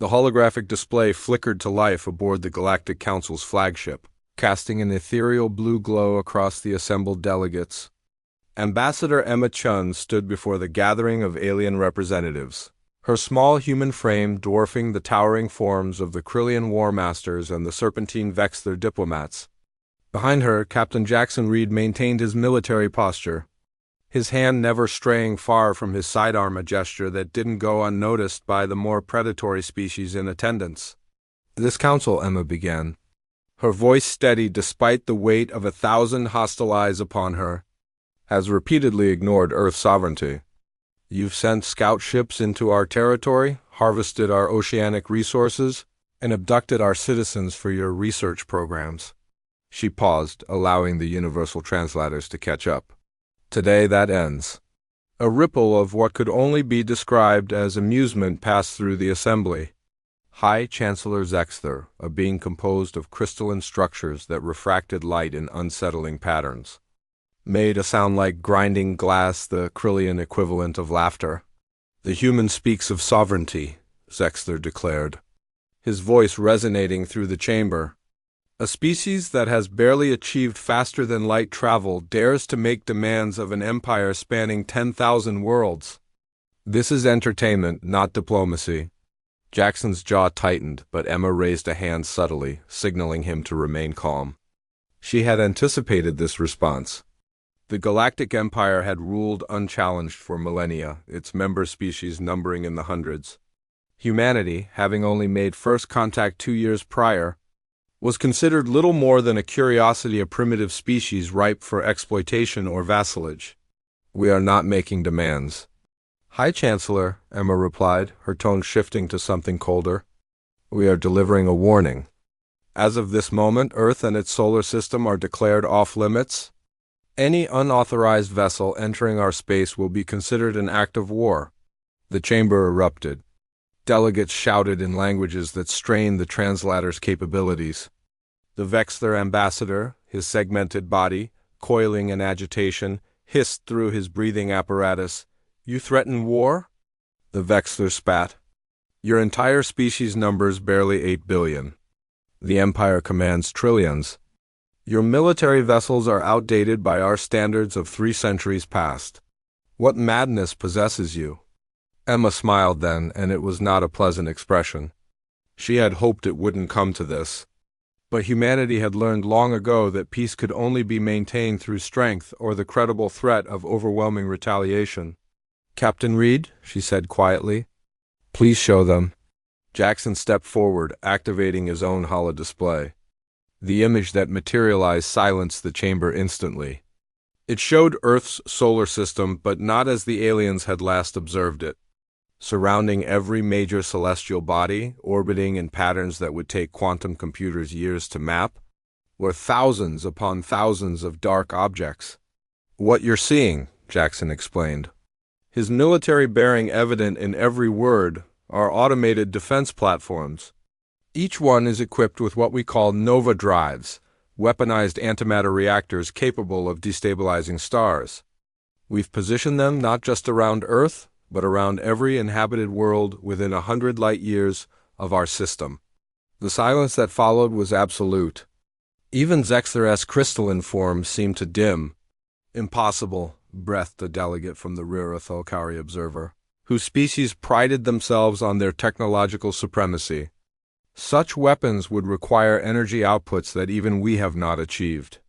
The holographic display flickered to life aboard the Galactic Council's flagship, casting an ethereal blue glow across the assembled delegates. Ambassador Emma Chun stood before the gathering of alien representatives, her small human frame dwarfing the towering forms of the Krillian War Masters and the Serpentine Vexler diplomats. Behind her, Captain Jackson Reed maintained his military posture, his hand never straying far from his sidearm, a gesture that didn't go unnoticed by the more predatory species in attendance. "This council," Emma began, her voice steady despite the weight of 1,000 hostile eyes upon her, "has repeatedly ignored Earth sovereignty. You've sent scout ships into our territory, harvested our oceanic resources, and abducted our citizens for your research programs." She paused, allowing the universal translators to catch up. "Today that ends." A ripple of what could only be described as amusement passed through the assembly. High Chancellor Zexther, a being composed of crystalline structures that refracted light in unsettling patterns, made a sound like grinding glass, the Krillian equivalent of laughter. "The human speaks of sovereignty," Zexther declared, his voice resonating through the chamber. "A species that has barely achieved faster than light travel dares to make demands of an empire spanning 10,000 worlds. This is entertainment, not diplomacy." Jackson's jaw tightened, but Emma raised a hand subtly, signaling him to remain calm. She had anticipated this response. The Galactic Empire had ruled unchallenged for millennia, its member species numbering in the hundreds. Humanity, having only made first contact 2 years prior, was considered little more than a curiosity, a primitive species ripe for exploitation or vassalage. "We are not making demands." "High Chancellor," Emma replied, her tone shifting to something colder. "We are delivering a warning. As of this moment, Earth and its solar system are declared off-limits. Any unauthorized vessel entering our space will be considered an act of war." The chamber erupted. Delegates shouted in languages that strained the translator's capabilities. The Vexler ambassador, his segmented body, coiling in agitation, hissed through his breathing apparatus, "You threaten war?" The Vexler spat. "Your entire species numbers barely 8 billion. The Empire commands trillions. Your military vessels are outdated by our standards of 3 centuries past. What madness possesses you?" Emma smiled then, and it was not a pleasant expression. She had hoped it wouldn't come to this. But humanity had learned long ago that peace could only be maintained through strength or the credible threat of overwhelming retaliation. "Captain Reed," she said quietly, "please show them." Jackson stepped forward, activating his own holodisplay. The image that materialized silenced the chamber instantly. It showed Earth's solar system, but not as the aliens had last observed it. Surrounding every major celestial body, orbiting in patterns that would take quantum computers years to map, were thousands upon thousands of dark objects. "What you're seeing," Jackson explained, his military bearing evident in every word, are automated defense platforms. Each one is equipped with what we call nova drives, weaponized antimatter reactors capable of destabilizing stars. We've positioned them not just around Earth, but around every inhabited world within 100 light-years of our system. The silence that followed was absolute. Even Zexler's crystalline form seemed to dim. "Impossible," breathed a delegate from the rear, a Tholkari observer, whose species prided themselves on their technological supremacy. "Such weapons would require energy outputs that even we have not achieved.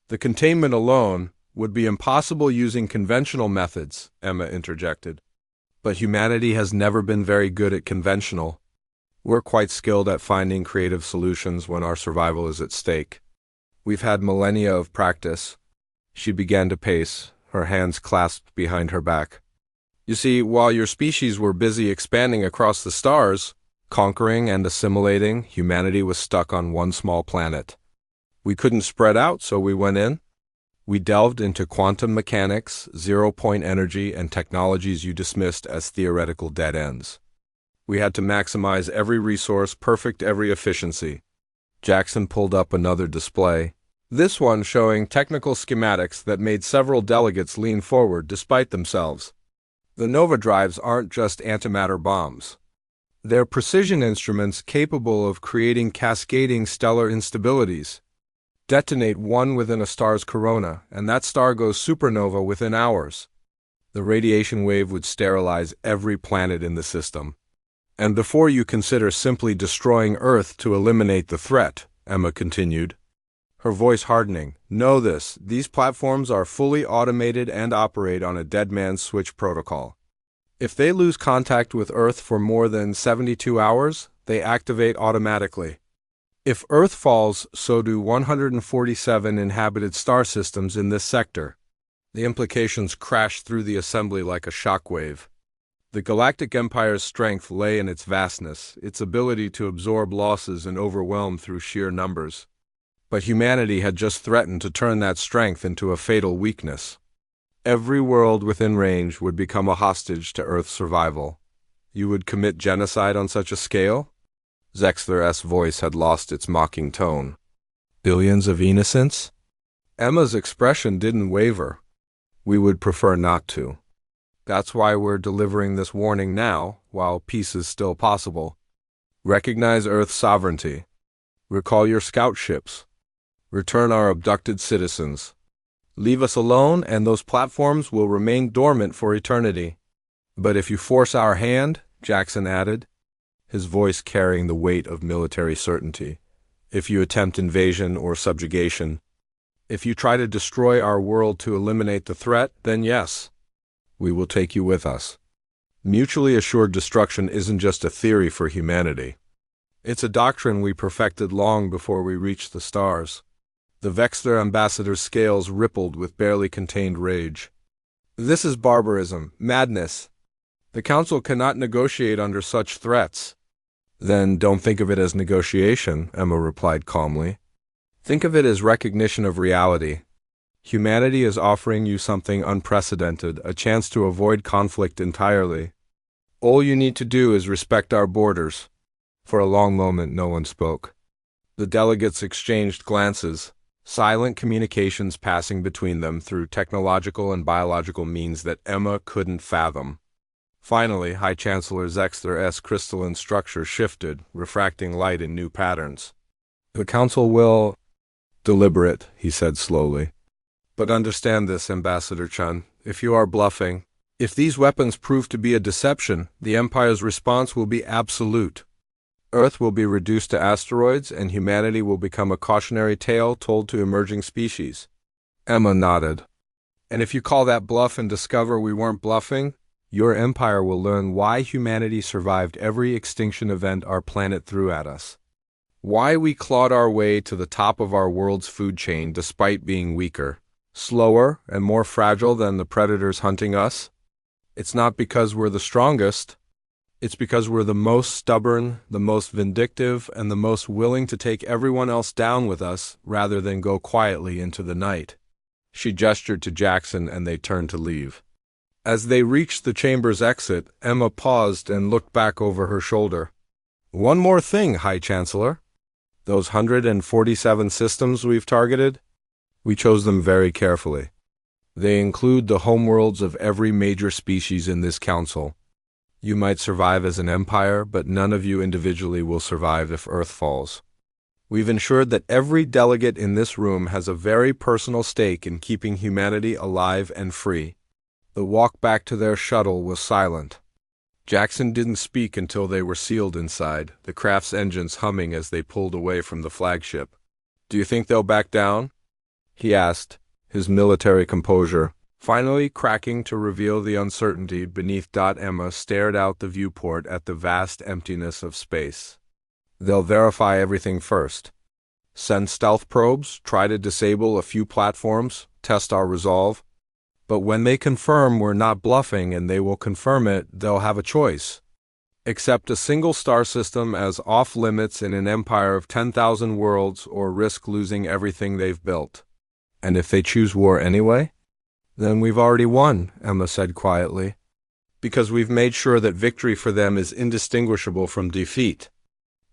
The containment alone would be impossible using conventional methods," Emma interjected. "But humanity has never been very good at conventional. We're quite skilled at finding creative solutions when our survival is at stake. We've had millennia of practice." She began to pace, her hands clasped behind her back. "You see, while your species were busy expanding across the stars, conquering and assimilating, humanity was stuck on one small planet. We couldn't spread out, so we went in. We delved into quantum mechanics, zero-point energy, and technologies you dismissed as theoretical dead ends. We had to maximize every resource, perfect every efficiency." Jackson pulled up another display, this one showing technical schematics that made several delegates lean forward despite themselves. "The Nova drives aren't just antimatter bombs. They're precision instruments capable of creating cascading stellar instabilities. Detonate one within a star's corona, and that star goes supernova within hours. The radiation wave would sterilize every planet in the system. And before you consider simply destroying Earth to eliminate the threat, Emma continued, her voice hardening, know this, these platforms are fully automated and operate on a dead man's switch protocol. If they lose contact with Earth for more than 72 hours, they activate automatically. If Earth falls, so do 147 inhabited star systems in this sector. The implications crash through the assembly like a shockwave. The Galactic Empire's strength lay in its vastness, its ability to absorb losses and overwhelm through sheer numbers. But humanity had just threatened to turn that strength into a fatal weakness. Every world within range would become a hostage to Earth's survival. You would commit genocide on such a scale? Zexler's voice had lost its mocking tone. Billions of innocents? Emma's expression didn't waver. We would prefer not to. That's why we're delivering this warning now, while peace is still possible. Recognize Earth's sovereignty. Recall your scout ships. Return our abducted citizens. Leave us alone, and those platforms will remain dormant for eternity. But if you force our hand, Jackson added, his voice carrying the weight of military certainty, if you attempt invasion or subjugation, if you try to destroy our world to eliminate the threat, then yes, we will take you with us. Mutually assured destruction isn't just a theory for humanity. It's a doctrine we perfected long before we reached the stars. The Vexler ambassador's scales rippled with barely contained rage. This is barbarism, madness. The Council cannot negotiate under such threats. Then don't think of it as negotiation, Emma replied calmly. Think of it as recognition of reality. Humanity is offering you something unprecedented, a chance to avoid conflict entirely. All you need to do is respect our borders. For a long moment, no one spoke. The delegates exchanged glances, silent communications passing between them through technological and biological means that Emma couldn't fathom. Finally, High Chancellor Zexler's crystalline structure shifted, refracting light in new patterns. The Council will... Deliberate, he said slowly. But understand this, Ambassador Chun. If you are bluffing, if these weapons prove to be a deception, the Empire's response will be absolute. Earth will be reduced to asteroids, and humanity will become a cautionary tale told to emerging species. Emma nodded. And if you call that bluff and discover we weren't bluffing, your empire will learn why humanity survived every extinction event our planet threw at us. Why we clawed our way to the top of our world's food chain despite being weaker, slower, and more fragile than the predators hunting us. It's not because we're the strongest. It's because we're the most stubborn, the most vindictive, and the most willing to take everyone else down with us rather than go quietly into the night. She gestured to Jackson and they turned to leave. As they reached the chamber's exit, Emma paused and looked back over her shoulder. One more thing, High Chancellor. Those 147 systems we've targeted? We chose them very carefully. They include the homeworlds of every major species in this council. You might survive as an empire, but none of you individually will survive if Earth falls. We've ensured that every delegate in this room has a very personal stake in keeping humanity alive and free. The walk back to their shuttle was silent. Jackson didn't speak until they were sealed inside, the craft's engines humming as they pulled away from the flagship. Do you think they'll back down? He asked, his military composure finally cracking to reveal the uncertainty beneath. Emma stared out the viewport at the vast emptiness of space. They'll verify everything first. Send stealth probes, try to disable a few platforms, test our resolve. But when they confirm we're not bluffing and they will confirm it, they'll have a choice. Accept a single star system as off-limits in an empire of 10,000 worlds or risk losing everything they've built. And if they choose war anyway? Then we've already won, Emma said quietly. Because we've made sure that victory for them is indistinguishable from defeat.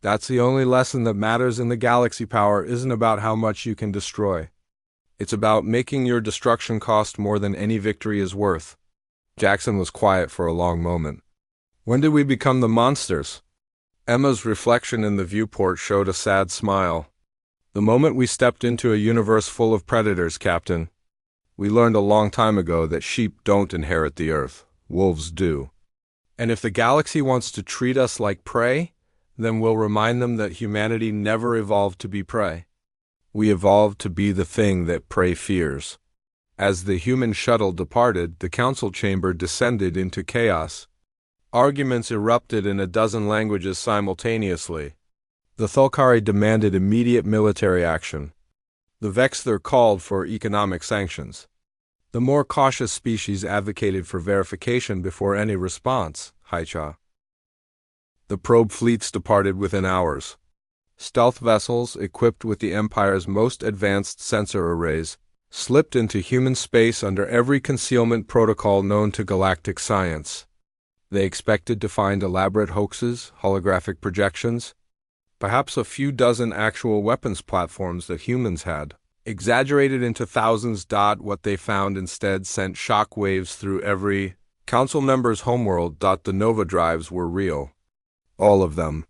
That's the only lesson that matters in the galaxy. Power isn't about how much you can destroy. It's about making your destruction cost more than any victory is worth. Jackson was quiet for a long moment. When did we become the monsters? Emma's reflection in the viewport showed a sad smile. The moment we stepped into a universe full of predators, Captain. We learned a long time ago that sheep don't inherit the earth. Wolves do. And if the galaxy wants to treat us like prey, then we'll remind them that humanity never evolved to be prey. We evolved to be the thing that prey fears. As the human shuttle departed, the council chamber descended into chaos. Arguments erupted in a dozen languages simultaneously. The Thulkari demanded immediate military action. The Vexthor called for economic sanctions. The more cautious species advocated for verification before any response, Haicha. The probe fleets departed within hours. Stealth vessels, equipped with the Empire's most advanced sensor arrays, slipped into human space under every concealment protocol known to galactic science. They expected to find elaborate hoaxes, holographic projections, perhaps a few dozen actual weapons platforms that humans had, exaggerated into thousands. What they found instead sent shock waves through every council member's homeworld. The Nova drives were real. All of them.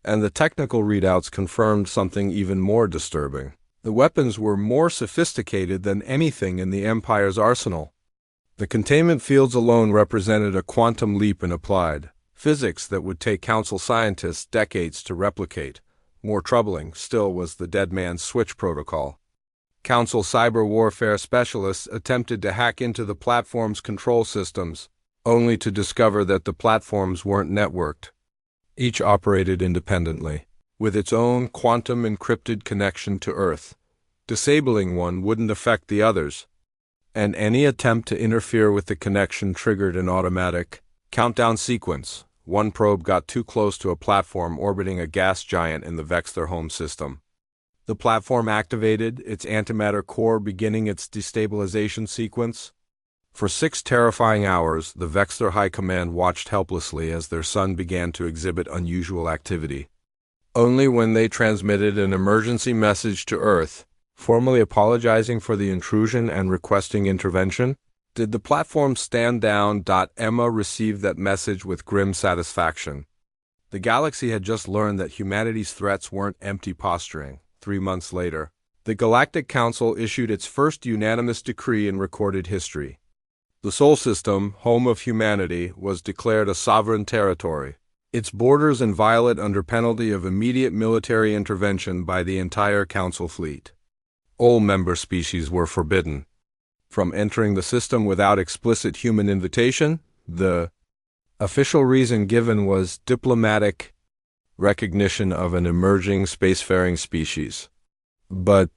And the technical readouts confirmed something even more disturbing. The weapons were more sophisticated than anything in the Empire's arsenal. The containment fields alone represented a quantum leap in applied physics that would take Council scientists decades to replicate. More troubling still was the Dead Man's Switch protocol. Council cyber warfare specialists attempted to hack into the platform's control systems, only to discover that the platforms weren't networked. Each operated independently, with its own quantum encrypted connection to Earth. Disabling one wouldn't affect the others, and any attempt to interfere with the connection triggered an automatic countdown sequence. One probe got too close to a platform orbiting a gas giant in the Vexthor home system. The platform activated, its antimatter core beginning its destabilization sequence. For 6 terrifying hours, the Vexthor High Command watched helplessly as their sun began to exhibit unusual activity. Only when they transmitted an emergency message to Earth, formally apologizing for the intrusion and requesting intervention, did the platform stand down. Emma received that message with grim satisfaction. The galaxy had just learned that humanity's threats weren't empty posturing. 3 months later, the Galactic Council issued its first unanimous decree in recorded history. The Sol System, home of humanity, was declared a sovereign territory, its borders inviolate under penalty of immediate military intervention by the entire Council fleet. All member species were forbidden from entering the system without explicit human invitation. The official reason given was diplomatic recognition of an emerging spacefaring species. But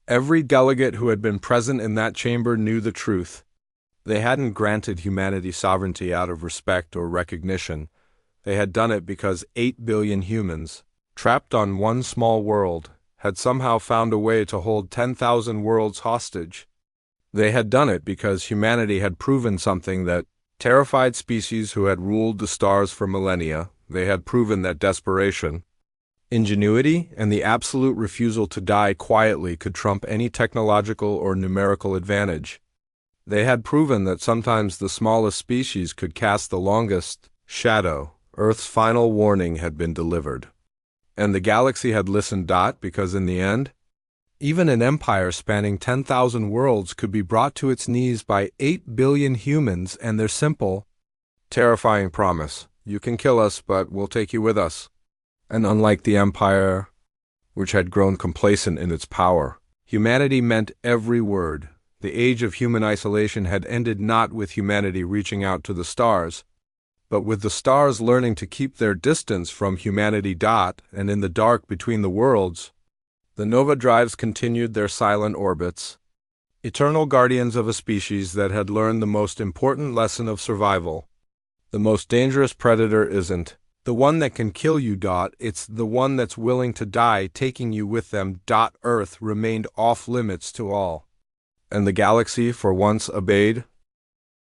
every delegate who had been present in that chamber knew the truth. They hadn't granted humanity sovereignty out of respect or recognition. They had done it because 8 billion humans, trapped on one small world, had somehow found a way to hold 10,000 worlds hostage. They had done it because humanity had proven something that terrified species who had ruled the stars for millennia. They had proven that desperation, ingenuity, and the absolute refusal to die quietly could trump any technological or numerical advantage. They had proven that sometimes the smallest species could cast the longest shadow. Earth's final warning had been delivered. And the galaxy had listened. Because in the end, even an empire spanning 10,000 worlds could be brought to its knees by 8 billion humans and their simple, terrifying promise: you can kill us, but we'll take you with us. And unlike the empire, which had grown complacent in its power, humanity meant every word. The age of human isolation had ended not with humanity reaching out to the stars, but with the stars learning to keep their distance from humanity. And in the dark between the worlds, the Nova drives continued their silent orbits, eternal guardians of a species that had learned the most important lesson of survival. The most dangerous predator isn't the one that can kill you. It's the one that's willing to die, taking you with them. Earth remained off limits to all. And the galaxy for once obeyed.